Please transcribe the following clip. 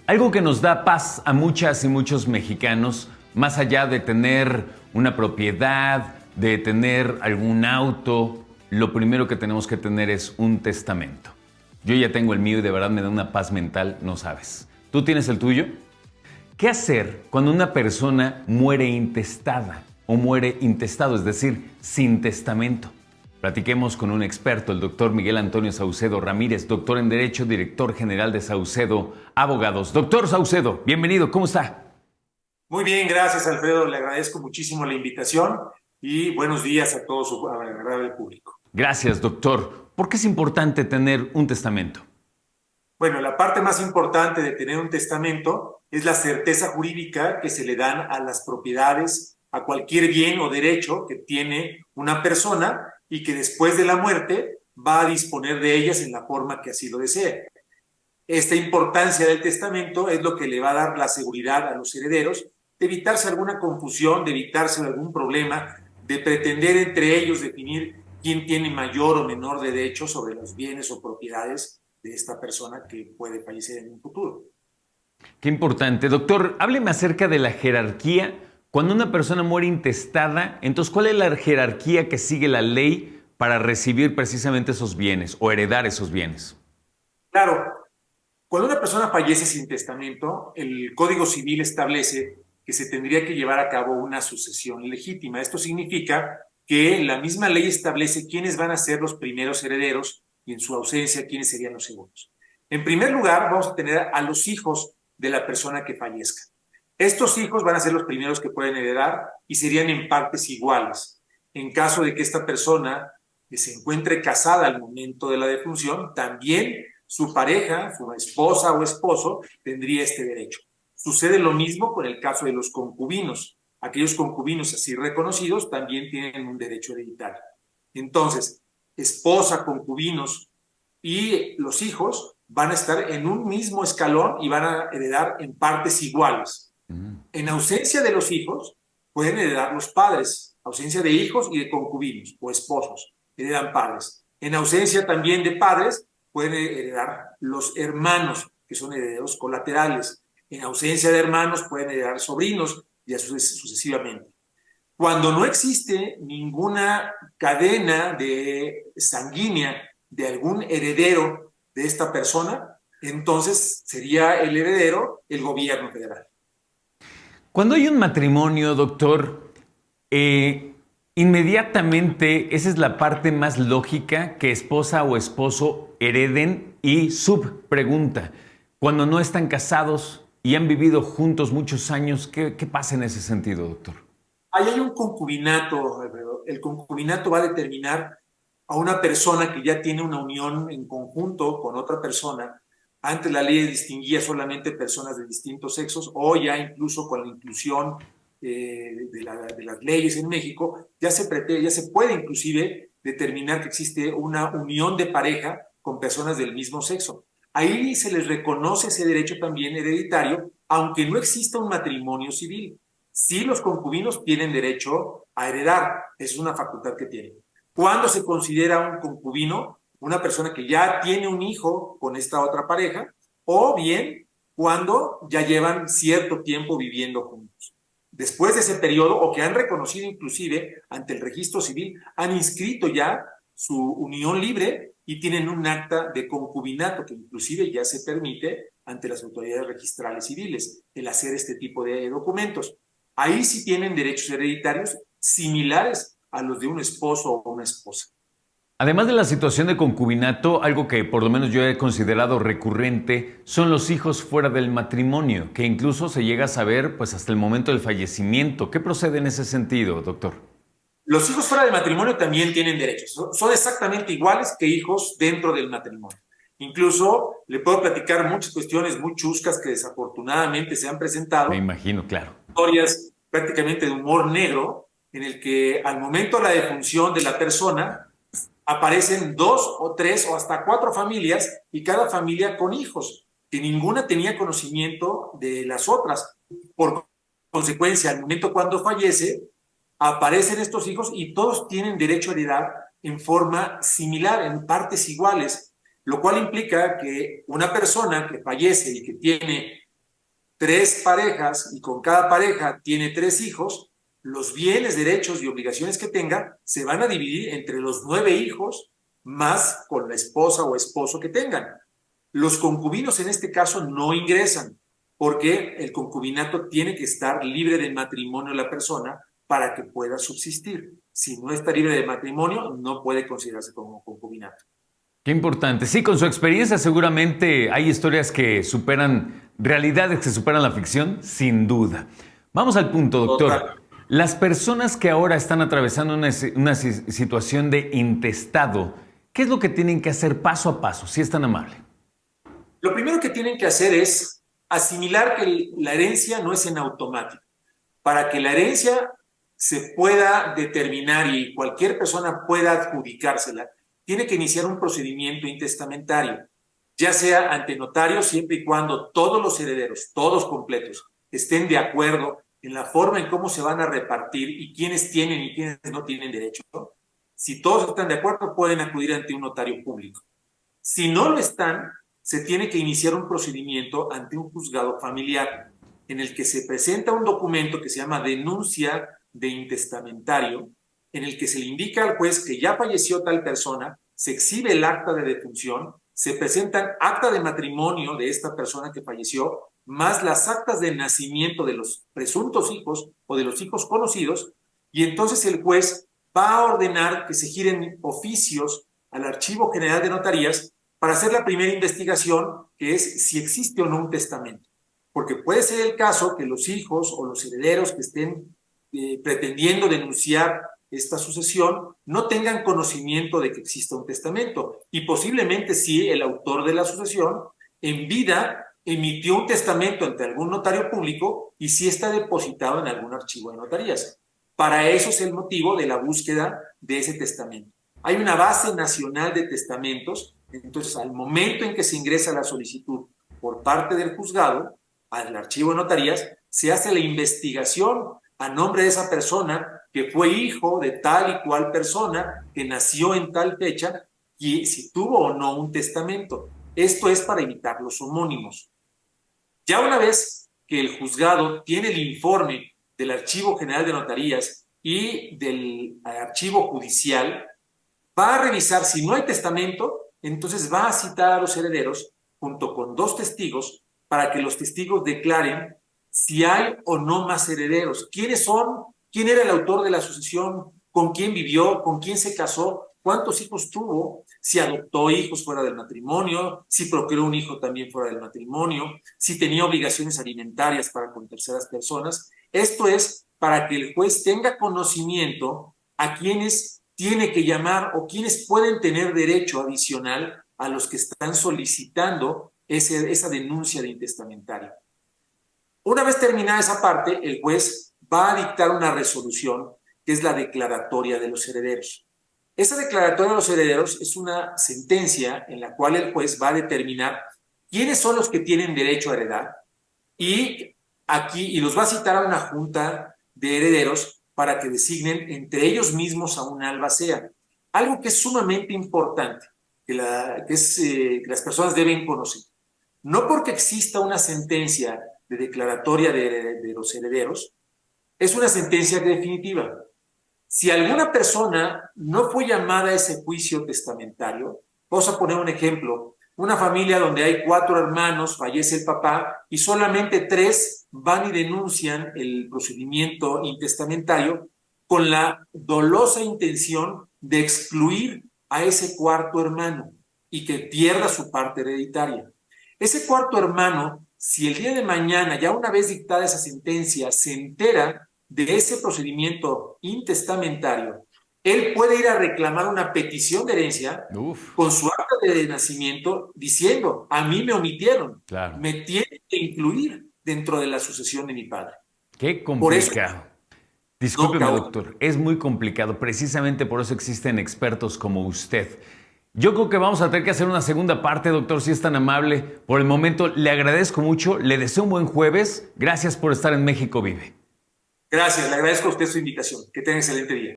Algo que nos da paz a muchas y muchos mexicanos, más allá de tener una propiedad, de tener algún auto, lo primero que tenemos que tener es un testamento. Yo ya tengo el mío y de verdad me da una paz mental, no sabes. ¿Tú tienes el tuyo? ¿Qué hacer cuando una persona muere intestada o muere intestado, es decir, sin testamento? Platiquemos con un experto, el doctor Miguel Antonio Saucedo Ramírez, doctor en Derecho, director general de Saucedo Abogados. Doctor Saucedo, bienvenido, ¿cómo está? Muy bien, gracias Alfredo, le agradezco muchísimo la invitación y buenos días a todo su agradable público. Gracias, doctor. ¿Por qué es importante tener un testamento? Bueno, la parte más importante de tener un testamento es la certeza jurídica que se le dan a las propiedades, a cualquier bien o derecho que tiene una persona y que después de la muerte va a disponer de ellas en la forma que así lo desee. Esta importancia del testamento es lo que le va a dar la seguridad a los herederos de evitarse alguna confusión, de evitarse algún problema, de pretender entre ellos definir quién tiene mayor o menor derecho sobre los bienes o propiedades de esta persona que puede fallecer en un futuro. Qué importante. Doctor, hábleme acerca de la jerarquía. Cuando una persona muere intestada, entonces, ¿cuál es la jerarquía que sigue la ley para recibir precisamente esos bienes o heredar esos bienes? Claro, cuando una persona fallece sin testamento, el Código Civil establece que se tendría que llevar a cabo una sucesión legítima. Esto significa que la misma ley establece quiénes van a ser los primeros herederos y en su ausencia quiénes serían los segundos. En primer lugar, vamos a tener a los hijos de la persona que fallezca. Estos hijos van a ser los primeros que pueden heredar y serían en partes iguales. En caso de que esta persona se encuentre casada al momento de la defunción, también su pareja, su esposa o esposo, tendría este derecho. Sucede lo mismo con el caso de los concubinos. Aquellos concubinos así reconocidos también tienen un derecho hereditario. Entonces, esposa, concubinos y los hijos van a estar en un mismo escalón y van a heredar en partes iguales. En ausencia de los hijos, pueden heredar los padres. Ausencia de hijos y de concubinos o esposos, heredan padres. En ausencia también de padres, pueden heredar los hermanos, que son herederos colaterales. En ausencia de hermanos, pueden heredar sobrinos y así sucesivamente. Cuando no existe ninguna cadena de sanguínea de algún heredero de esta persona, entonces sería el heredero el gobierno federal. Cuando hay un matrimonio, doctor, inmediatamente esa es la parte más lógica, que esposa o esposo hereden. Y subpregunta, cuando no están casados y han vivido juntos muchos años, ¿qué pasa en ese sentido, doctor? Ahí hay un concubinato, el concubinato va a determinar a una persona que ya tiene una unión en conjunto con otra persona. Antes la ley distinguía solamente personas de distintos sexos, o ya incluso con la inclusión de las leyes en México, ya se puede inclusive determinar que existe una unión de pareja con personas del mismo sexo. Ahí se les reconoce ese derecho también hereditario, aunque no exista un matrimonio civil. Sí, los concubinos tienen derecho a heredar, es una facultad que tienen. ¿Cuándo se considera un concubino? Una persona que ya tiene un hijo con esta otra pareja, o bien cuando ya llevan cierto tiempo viviendo juntos. Después de ese periodo, o que han reconocido inclusive ante el registro civil, han inscrito ya su unión libre y tienen un acta de concubinato que inclusive ya se permite ante las autoridades registrales civiles el hacer este tipo de documentos. Ahí sí tienen derechos hereditarios similares a los de un esposo o una esposa. Además de la situación de concubinato, algo que por lo menos yo he considerado recurrente son los hijos fuera del matrimonio, que incluso se llega a saber pues hasta el momento del fallecimiento. ¿Qué procede en ese sentido, doctor? Los hijos fuera del matrimonio también tienen derechos. Son exactamente iguales que hijos dentro del matrimonio. Incluso le puedo platicar muchas cuestiones muy chuscas que desafortunadamente se han presentado. Me imagino, claro. Historias prácticamente de humor negro, en el que al momento de la defunción de la persona aparecen 2 o 3 o hasta 4 familias y cada familia con hijos, que ninguna tenía conocimiento de las otras. Por consecuencia, al momento cuando fallece, aparecen estos hijos y todos tienen derecho a heredar en forma similar, en partes iguales, lo cual implica que una persona que fallece y que tiene 3 parejas y con cada pareja tiene 3 hijos, los bienes, derechos y obligaciones que tenga se van a dividir entre los 9 hijos más con la esposa o esposo que tengan. Los concubinos en este caso no ingresan porque el concubinato tiene que estar libre de matrimonio la persona para que pueda subsistir. Si no está libre de matrimonio, no puede considerarse como concubinato. Qué importante. Sí, con su experiencia seguramente hay historias que superan, realidades que superan la ficción, sin duda. Vamos al punto, doctor. Total. Las personas que ahora están atravesando una situación de intestado, ¿qué es lo que tienen que hacer paso a paso, si es tan amable? Lo primero que tienen que hacer es asimilar que la herencia no es en automático. Para que la herencia se pueda determinar y cualquier persona pueda adjudicársela, tiene que iniciar un procedimiento intestamentario, ya sea ante notario, siempre y cuando todos los herederos, todos completos, estén de acuerdo en la forma en cómo se van a repartir y quiénes tienen y quiénes no tienen derecho, ¿no? Si todos están de acuerdo, pueden acudir ante un notario público. Si no lo están, se tiene que iniciar un procedimiento ante un juzgado familiar en el que se presenta un documento que se llama denuncia de intestamentario, en el que se le indica al juez que ya falleció tal persona, se exhibe el acta de defunción, se presentan acta de matrimonio de esta persona que falleció, más las actas de nacimiento de los presuntos hijos o de los hijos conocidos, y entonces el juez va a ordenar que se giren oficios al Archivo General de Notarías para hacer la primera investigación, que es si existe o no un testamento. Porque puede ser el caso que los hijos o los herederos que estén pretendiendo denunciar esta sucesión no tengan conocimiento de que exista un testamento, y posiblemente sí el autor de la sucesión en vida emitió un testamento ante algún notario público y sí está depositado en algún archivo de notarías. Para eso es el motivo de la búsqueda de ese testamento. Hay una base nacional de testamentos, entonces al momento en que se ingresa la solicitud por parte del juzgado al archivo de notarías, se hace la investigación a nombre de esa persona que fue hijo de tal y cual persona, que nació en tal fecha, y si tuvo o no un testamento. Esto es para evitar los homónimos. Ya una vez que el juzgado tiene el informe del Archivo General de Notarías y del archivo judicial, va a revisar si no hay testamento, entonces va a citar a los herederos junto con 2 testigos para que los testigos declaren si hay o no más herederos. ¿Quiénes son? ¿Quién era el autor de la sucesión? ¿Con quién vivió? ¿Con quién se casó? ¿Cuántos hijos tuvo? Si adoptó hijos fuera del matrimonio, si procreó un hijo también fuera del matrimonio, si tenía obligaciones alimentarias para con terceras personas. Esto es para que el juez tenga conocimiento a quienes tiene que llamar o quienes pueden tener derecho adicional a los que están solicitando esa denuncia de intestamentario. Una vez terminada esa parte, el juez va a dictar una resolución que es la declaratoria de los herederos. Esa declaratoria de los herederos es una sentencia en la cual el juez va a determinar quiénes son los que tienen derecho a heredar y los va a citar a una junta de herederos para que designen entre ellos mismos a un albacea. Algo que es sumamente importante, que las personas deben conocer. No porque exista una sentencia de declaratoria de los herederos, es una sentencia definitiva. Si alguna persona no fue llamada a ese juicio testamentario, vamos a poner un ejemplo, una familia donde hay 4 hermanos, fallece el papá y solamente 3 van y denuncian el procedimiento intestamentario con la dolosa intención de excluir a ese 4.º hermano y que pierda su parte hereditaria. Ese 4.º hermano, si el día de mañana, ya una vez dictada esa sentencia, se entera de ese procedimiento intestamentario, él puede ir a reclamar una petición de herencia con su acta de nacimiento diciendo, a mí me omitieron, claro, me tienen que incluir dentro de la sucesión de mi padre. Qué complicado. Discúlpeme, doctor, es muy complicado. Precisamente por eso existen expertos como usted. Yo creo que vamos a tener que hacer una segunda parte, doctor, si es tan amable. Por el momento, le agradezco mucho, le deseo un buen jueves. Gracias por estar en México Vive. Gracias, le agradezco a usted su invitación. Que tenga excelente día.